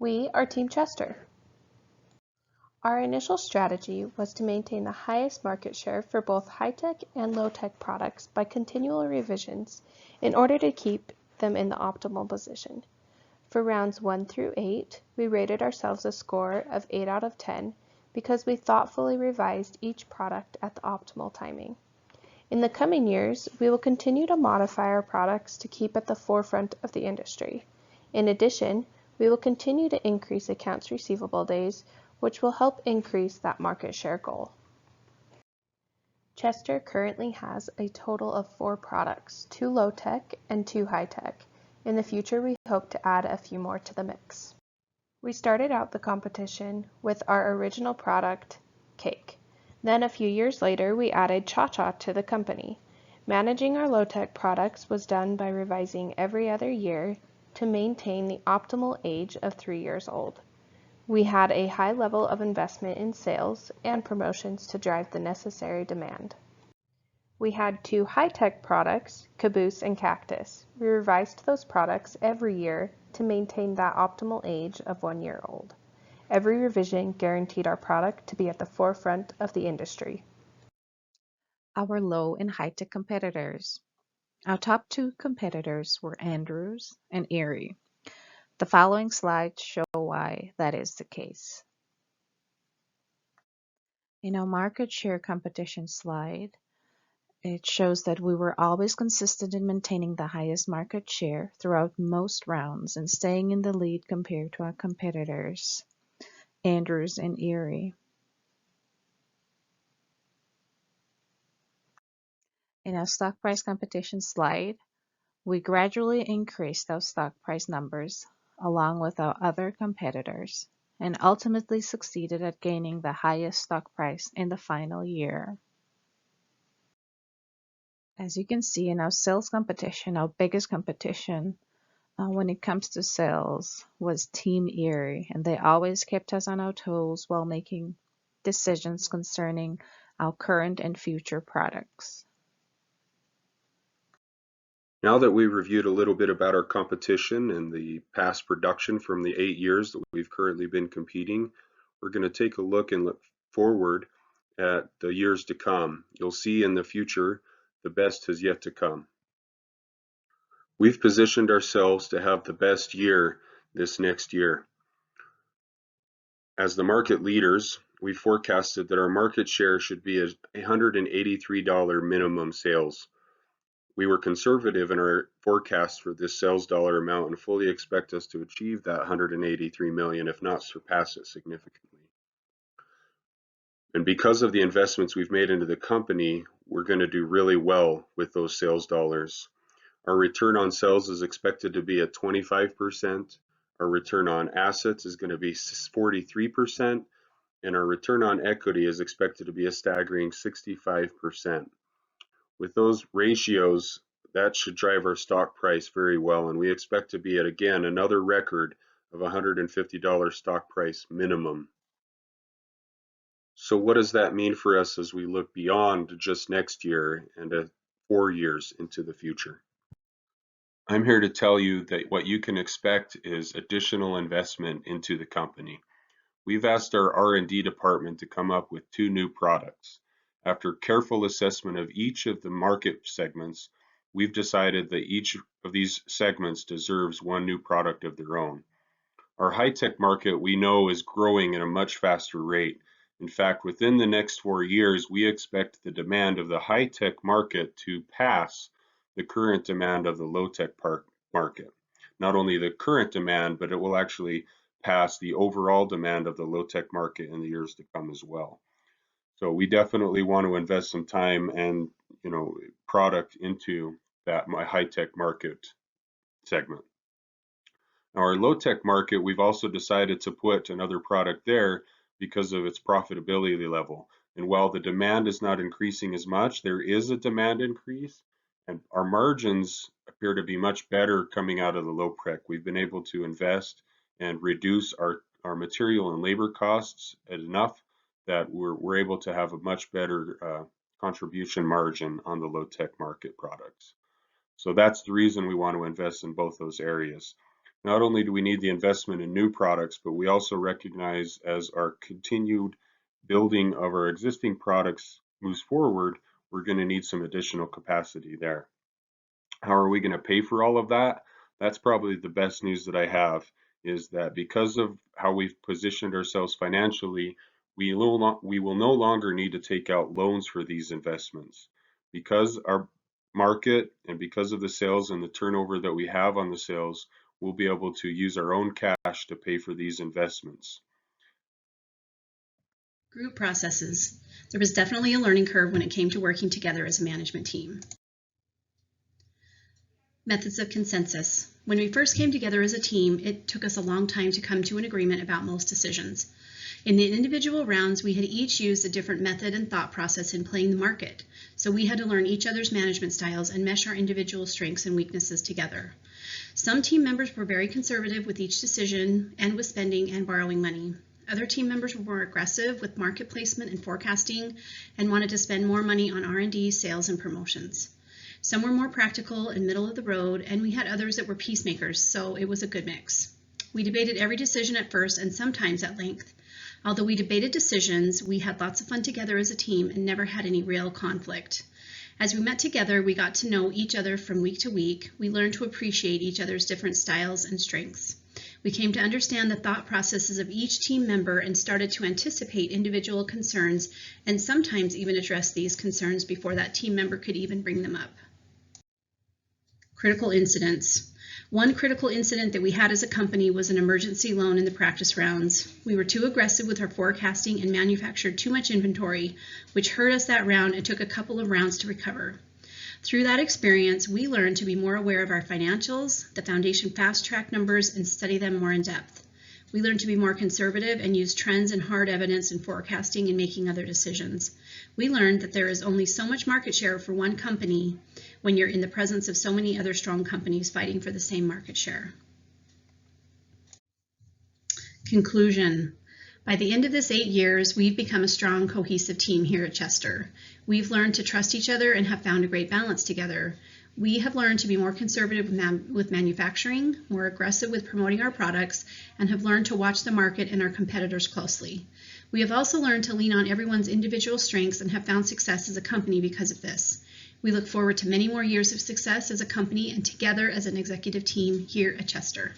We are Team Chester. Our initial strategy was to maintain the highest market share for both high-tech and low-tech products by continual revisions in order to keep them in the optimal position. For rounds 1 through 8, we rated ourselves a score of 8 out of 10 because we thoughtfully revised each product at the optimal timing. In the coming years, we will continue to modify our products to keep at the forefront of the industry. In addition, we will continue to increase accounts receivable days, which will help increase that market share goal. Chester currently has a total of 4 products, 2 low-tech and 2 high-tech. In the future, we hope to add a few more to the mix. We started out the competition with our original product, Cake. Then a few years later, we added Cha-Cha to the company. Managing our low-tech products was done by revising every other year to maintain the optimal age of 3 years old. We had a high level of investment in sales and promotions to drive the necessary demand. We had 2 high-tech products, Caboose and Cactus. We revised those products every year to maintain that optimal age of 1 year old. Every revision guaranteed our product to be at the forefront of the industry. Our low and high-tech competitors. Our top 2 competitors were Andrews and Erin. The following slides show why that is the case. In our market share competition slide, it shows that we were always consistent in maintaining the highest market share throughout most rounds and staying in the lead compared to our competitors, Andrews and Erin. In our stock price competition slide, we gradually increased our stock price numbers along with our other competitors and ultimately succeeded at gaining the highest stock price in the final year. As you can see in our sales competition, our biggest competition when it comes to sales was Team Erin, and they always kept us on our toes while making decisions concerning our current and future products. Now that we've reviewed a little bit about our competition and the past production from the 8 years that we've currently been competing, we're going to take a look and look forward at the years to come. You'll see in the future the best has yet to come. We've positioned ourselves to have the best year this next year. As the market leaders, we forecasted that our market share should be $183 minimum sales. We were conservative in our forecast for this sales dollar amount and fully expect us to achieve that $183 million, if not surpass it significantly. And because of the investments we've made into the company, we're going to do really well with those sales dollars. Our return on sales is expected to be at 25%. Our return on assets is going to be 43%, and our return on equity is expected to be a staggering 65%. With those ratios, that should drive our stock price very well, and we expect to be at, again, another record of $150 stock price minimum. So what does that mean for us as we look beyond just next year and 4 years into the future? I'm here to tell you that what you can expect is additional investment into the company. We've asked our R&D department to come up with 2 new products. After careful assessment of each of the market segments, we've decided that each of these segments deserves 1 new product of their own. Our high-tech market, we know, is growing at a much faster rate. In fact, within the next 4 years, we expect the demand of the high-tech market to pass the current demand of the low-tech market. Not only the current demand, but it will actually pass the overall demand of the low-tech market in the years to come as well. So we definitely want to invest some time and product into that high-tech market segment. Now our low-tech market, we've also decided to put another product there because of its profitability level. And while the demand is not increasing as much, there is a demand increase, and our margins appear to be much better coming out of the low-tech. We've been able to invest and reduce our material and labor costs enough that we're able to have a much better contribution margin on the low-tech market products. So that's the reason we want to invest in both those areas. Not only do we need the investment in new products, but we also recognize as our continued building of our existing products moves forward, we're going to need some additional capacity there. How are we going to pay for all of that? That's probably the best news that I have, is that because of how we've positioned ourselves financially, we will no longer need to take out loans for these investments. Because our market and because of the sales and the turnover that we have on the sales, we'll be able to use our own cash to pay for these investments. Group processes. There was definitely a learning curve when it came to working together as a management team. Methods of consensus. When we first came together as a team, it took us a long time to come to an agreement about most decisions. In the individual rounds, we had each used a different method and thought process in playing the market, so we had to learn each other's management styles and mesh our individual strengths and weaknesses together. Some team members were very conservative with each decision and with spending and borrowing money. Other team members were more aggressive with market placement and forecasting and wanted to spend more money on R&D, sales, and promotions. Some were more practical and middle of the road, and we had others that were peacemakers, so it was a good mix. We debated every decision at first and sometimes at length. Although we debated decisions, we had lots of fun together as a team and never had any real conflict. As we met together, we got to know each other from week to week. We learned to appreciate each other's different styles and strengths. We came to understand the thought processes of each team member and started to anticipate individual concerns and sometimes even address these concerns before that team member could even bring them up. Critical incidents. One critical incident that we had as a company was an emergency loan in the practice rounds. We were too aggressive with our forecasting and manufactured too much inventory, which hurt us that round and took a couple of rounds to recover. Through that experience, we learned to be more aware of our financials, the foundation fast track numbers, and study them more in depth. We learned to be more conservative and use trends and hard evidence in forecasting and making other decisions. We learned that there is only so much market share for one company when you're in the presence of so many other strong companies fighting for the same market share. Conclusion. By the end of this 8 years, we've become a strong, cohesive team here at Chester. We've learned to trust each other and have found a great balance together. We have learned to be more conservative with manufacturing, more aggressive with promoting our products, and have learned to watch the market and our competitors closely. We have also learned to lean on everyone's individual strengths and have found success as a company because of this. We look forward to many more years of success as a company and together as an executive team here at Chester.